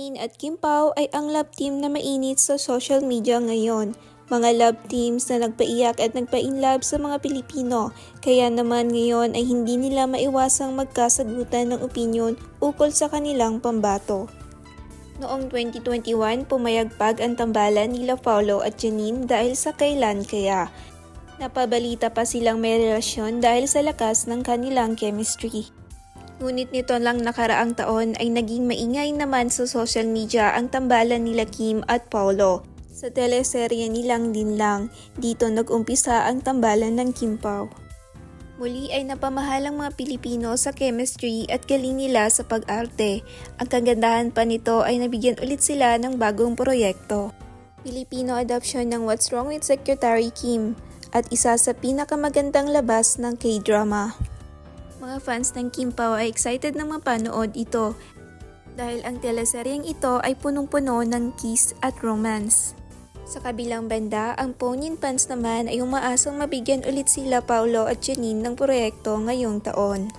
Janine at Kim Pao ay ang love team na mainit sa social media ngayon. Mga love teams na nagpaiyak at nagpa-inlove sa mga Pilipino. Kaya naman ngayon ay hindi nila maiwasang magkasagutan ng opinyon ukol sa kanilang pambato. Noong 2021, pumayagpag ang tambalan nila Paolo at Janine dahil sa kailan kaya. Napabalita pa silang may relasyon dahil sa lakas ng kanilang chemistry. Ngunit nito lang nakaraang taon ay naging maingay naman sa social media ang tambalan nila Kim at Paolo. Sa teleserye nilang Din Lang, dito nag-umpisa ang tambalan ng Kim Pao. Muli ay napamahal ang mga Pilipino sa chemistry at galing nila sa pag-arte. Ang kagandahan pa nito ay nabigyan ulit sila ng bagong proyekto. Filipino adoption ng What's Wrong with Secretary Kim at isa sa pinakamagandang labas ng K-drama. Mga fans ng Kim Pao ay excited na mapanood ito dahil ang teleseryeng ito ay punong-puno ng kiss at romance. Sa kabilang banda, ang Ponin fans naman ay umaasang mabigyan ulit sila Paolo at Janine ng proyekto ngayong taon.